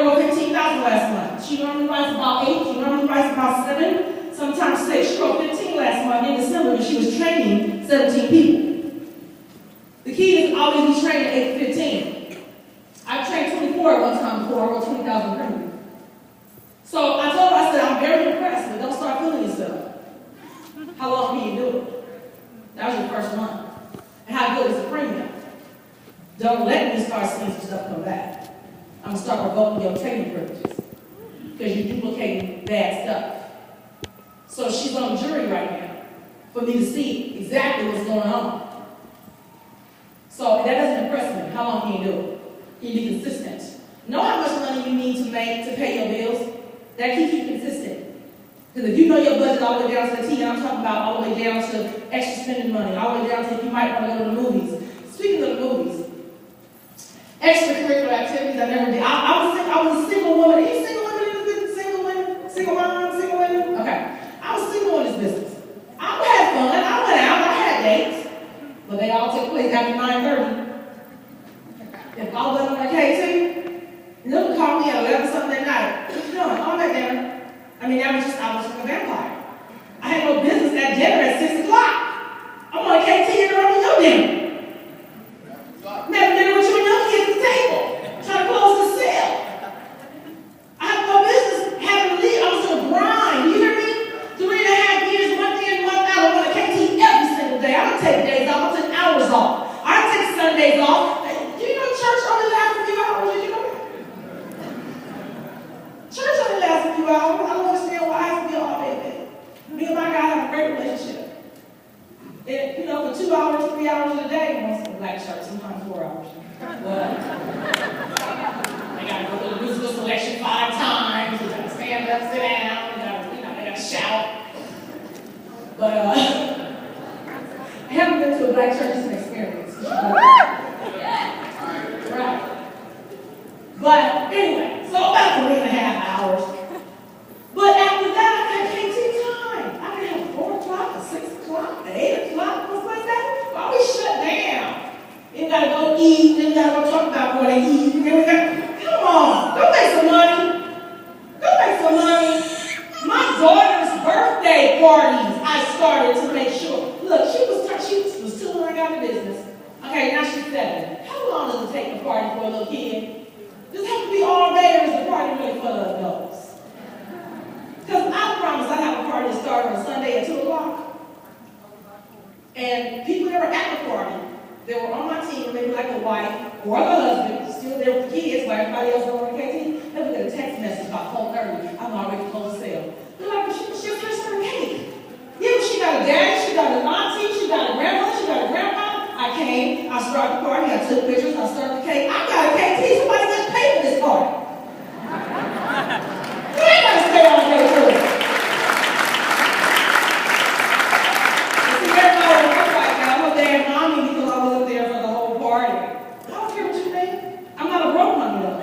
wrote 15,000 last month. She normally writes about 8. She normally writes about 7. Sometimes 6. She wrote 15 last month in December when she was training 17 people. The key is always be training 8 to 15. I've trained 24 at one time before I wrote 20,000 premium. So I told her, I said, I'm very impressed, but don't start feeling yourself. How long can you do it? That was your first month. And how good is the premium? Don't let me start seeing some stuff come back. I'm going to start revoking your training privileges because you're duplicating bad stuff. So she's on the jury right now for me to see exactly what's going on. So that doesn't impress me. How long can you do it? Can you be consistent? Know how much money you need to make to pay your bills? That keeps you consistent. Because if you know your budget all the way down to the T, I'm talking about all the way down to extra spending money, all the way down to if you might want to go to the movies. Speaking of the movies, extracurricular activities I never did. I was a single woman. Are you single women in this business? Single women? Single moms? Single women? Okay. I was single in this business. I had fun. I went out. I had dates. But they all took place after 9:30. If I wasn't on KT, they would call me at 11 something at night. What you doing? I'm at dinner. I mean, I was like a vampire. I had no business at dinner at 6 o'clock. I'm on KT and running your dinner. Never dinner with you and your kids at the table, trying to close the sale. I have no business having to leave. I was on a grind. You hear me? 3.5 years, month in, month out. I'm on a KT every single day. I don't take days off. I take hours off. I don't take Sundays off. Do you know church only lasts a few hours? Did you know that? Church only lasts a few hours. I don't understand why I have to be all day. Me and my guy have a great relationship. And, you know, for 2 hours, 3 hours a day, most of the black church, sometimes 4 hours. But they got to go to the musical selection 5 times. They got to stand up, sit down. They got to shout. But I haven't been to a black church. It's an experience. Right. But anyway, so about 3.5 hours. But after that, I got KT time. I can have 4 o'clock, or 6 o'clock, or 8 o'clock, what's like that. Why we shut down? You gotta go eat, then you gotta go talk about what they eat. Come on, go make some money. Go make some money. My daughter's birthday parties, I started to make sure. Look, she was 2 when I got the business. Okay, now she's 7. How long does it take to party for a little kid? Does it have to be all day, or is the party really for the adults? Because I promise I have a party that started on Sunday at 2 o'clock. And people that were at the party, they were on my team, maybe like a wife or the husband, still there with the kids, while everybody else was on the KT. They would get a text message about 4:30. I'm already closed the sale. They're like, well, she's here for a cake. Yeah, but she got a daddy, she got an auntie, she got a grandmother, she got a grandpa. I came, I started the party, I took pictures, I started the cake. I got a KT, somebody just paid for this party. You ain't got to stay all day for it. See, everybody was right now. I'm up there and mommy because I was up there for the whole party. I don't care what you think. I'm not a broke mommy though.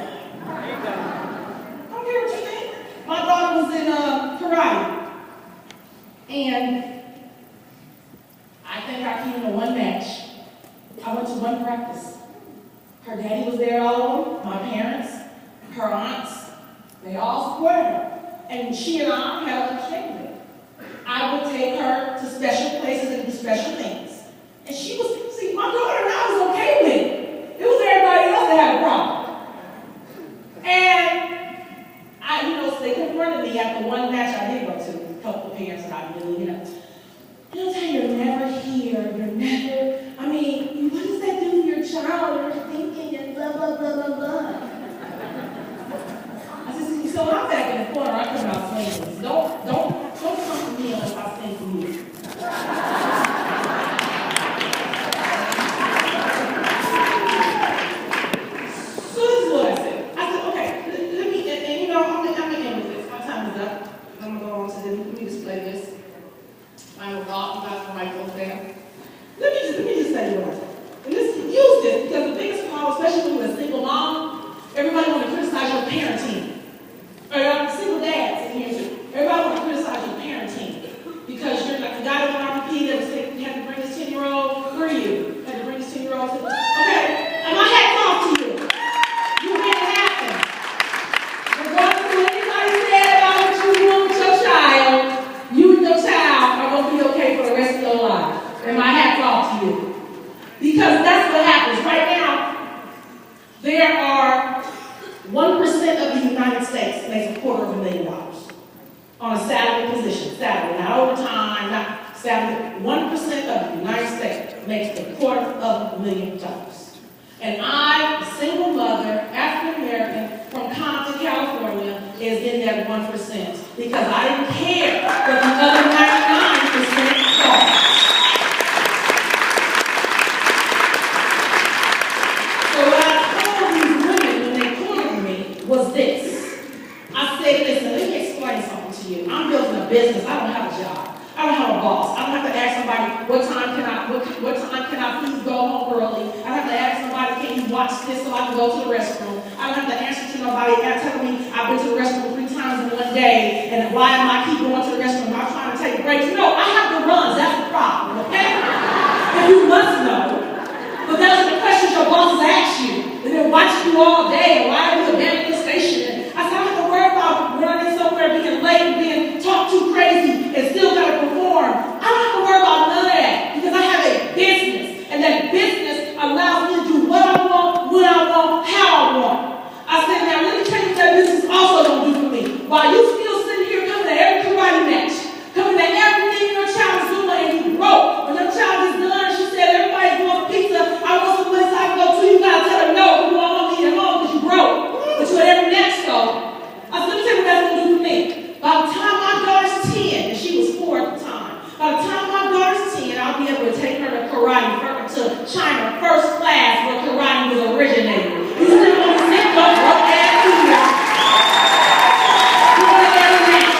I don't care what you think. My daughter was in karate. And I think I came to one match. I went to one practice. Her daddy was there all along, my parents, her aunts, they all supported her. And she and I had an understanding. I would take her to special places and do special things. And she was, see, my daughter and I was okay with it. It was everybody else that had a problem. And so they confronted me after one match I did go to, a couple of parents that I knew, They'll tell you, you're never here, you're never, what does that do to your child? You're thinking and blah, blah, blah, blah, blah. I said, so I'm back in the corner, I come out swinging. Don't come to me unless I sing for you. So this is what I said. I said, okay, let me, and I'm going to end with this. My time is up. I'm going to go on to let me display this. Final thought, you guys can write those down. Let me just tell you what I said. And use this, because the biggest problem, especially when you're a single mom, everybody want to criticize your parenting. Or single dads in here too. Everybody want to criticize your parenting. Because you're like the guy in the RPP that was saying you had to bring this 10-year-old, where are you? Had to bring this 10-year-old to okay. And my hat off to you. You made it happen. Because that's what happens. Right now, there are 1% of the United States makes $250,000 on a salary position. Salary, not overtime, not salary. 1% of the United States makes $250,000. And I, a single mother, African American, from Compton, California, is in that 1% because I didn't care what the other 99% thought. So what I told these women when they cornered me was this. I said, listen, let me explain something to you. I'm building a business. I don't have a job. I don't have a boss. I don't have to ask somebody, what time can I please go home early? I don't have to ask somebody, can you watch this so I can go to the restroom? I don't have to answer to nobody telling me I've been to the restroom 3 times in one day, and why am I keep going to the restroom? I'm trying to take breaks. No, I have the runs. That's the problem, okay? And you must know. But those are the questions your bosses ask you. And they're watching you all day, and why are you abandoning the station? I said, I don't have to worry about running somewhere, being late, and being talked to crazy, and still got to perform. I don't have to worry about none of that, because I have a business, and that business allows me to do what I want, when I want, how I want. I said, now let me tell you what that business also don't do for me. While you still sitting here coming to every karate match, coming to everything your child is doing, and you broke. When your child is done, she said, everybody's going for pizza, I want some place I can go to. You got to tell her no, you want to eat at home because you broke. But you at every match though. I said, let me tell you what that's going to do for me. By the time my daughter's 10, and she was 4 at the time, by the time my daughter's 10, I'll be able to take her to karate, to China, first class, where karate was originated. You still want to sit your broke ass here. You want to get a match.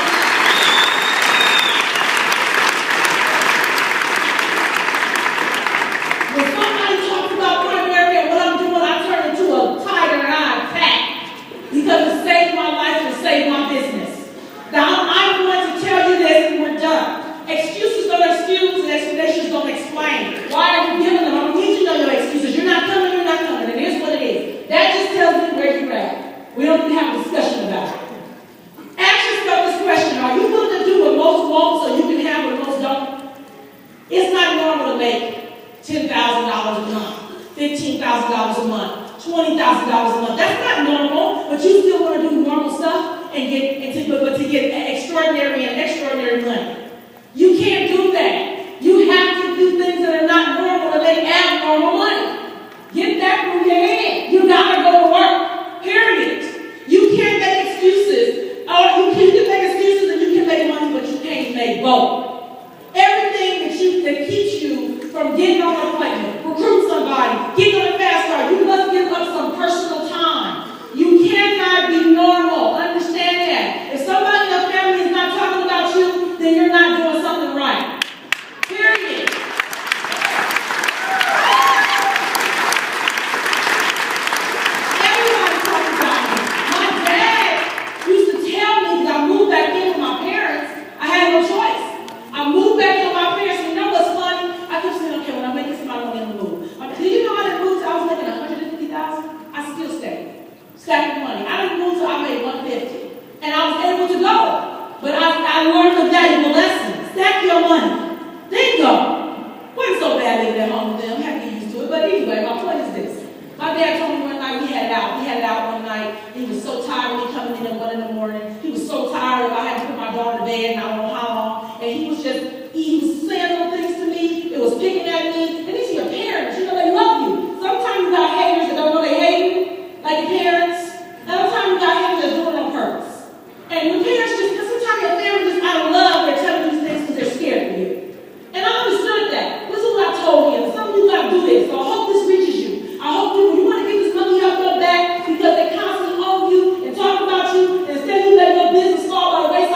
When somebody talks about primary and what I'm doing, I turn into a tiger and I attack. Because it saved my life and saved my business. Now, I'm going to tell you this and we're done. Excuses don't excuse and explanations don't explain. Why are you giving them? I don't need you to know your excuses. You're not coming, you're not coming. It is what it is. That just tells me where you're at. We don't need to have a discussion about it. Ask yourself this question. Are you willing to do what most won't so you can have what most don't? It's not normal to make $10,000 a month, $15,000 a month, $20,000 a month. That's not normal, but you still want to do normal stuff and to get extraordinary money. You can't do that. You have to do things that are not normal to make abnormal money. Get that from your head. You gotta go to work. Period. You can't make excuses. Or you can make excuses and you can make money, but you can't make both. Everything that keeps you from getting on an appointment, recruit somebody, get on a fast start, you must give up some personal time. You cannot be normal. Understand that. If somebody in your family is not talking about you, then you're not doing something right. Period. Everybody talks about me. My dad used to tell me, because I moved back in with my parents, I had no choice. I moved back in with my parents, and you know what's funny? I kept saying, okay, when I make this, somebody won't let me move. Do you know I didn't move till I was making $150,000? I still stayed. Stacking money. I didn't move till I made $150. And I was able to go. But I learned a valuable lesson. Stack your money. Then go. Wasn't so bad living at home with them. I had to get used to it. But anyway, my point is this. My dad told me one night we had it out. We had it out one night. He was so tired of me coming in at 1 in the morning. He was so tired of I had to put my daughter to bed and I don't know how long. And he was saying little things to me. It was picking at me. And these are your parents. You know, they love you. Sometimes you got haters that don't know they hate you. Like your parents. Other times you got haters that do it on purpose. And when parents sometimes your family just out of love, they're telling you these things because they're scared of you. And I understood that. This is what I told him. Some of you got to do this. So I hope this reaches you. I hope you want to get this money off your back because they constantly own you and talk about you, and instead you let your business fall by the wayside.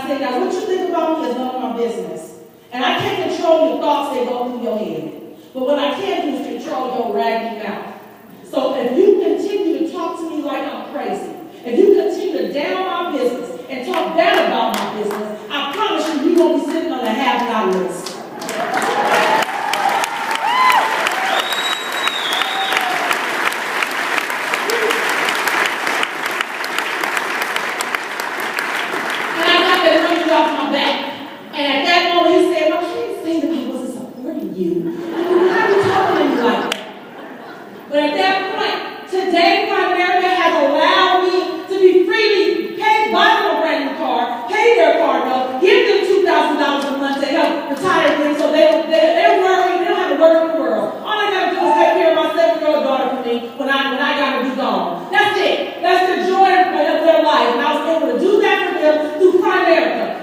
said, now what you think about me is none of my business. And I can't control your thoughts that go through your head. But what I can do is control your raggedy mouth. So if you continue to talk to me like I'm crazy, if you continue to down my business and talk bad about my business, I promise you, you won't be sitting on the have-not list. And I got that money off my back. And at that moment, he said, well, I didn't say that I wasn't supporting you. Why are you talking to me like that? But at that point, today, America has allowed me to be freely paid, buy them a brand new car, pay their car note, give them $2,000 a month to help retire them so they're worried, they don't have to work in the world. All I got to do is take care of my 7-year-old daughter for me when I got to be gone. That's it. That's the joy of their life. And I was able to do that for them through America.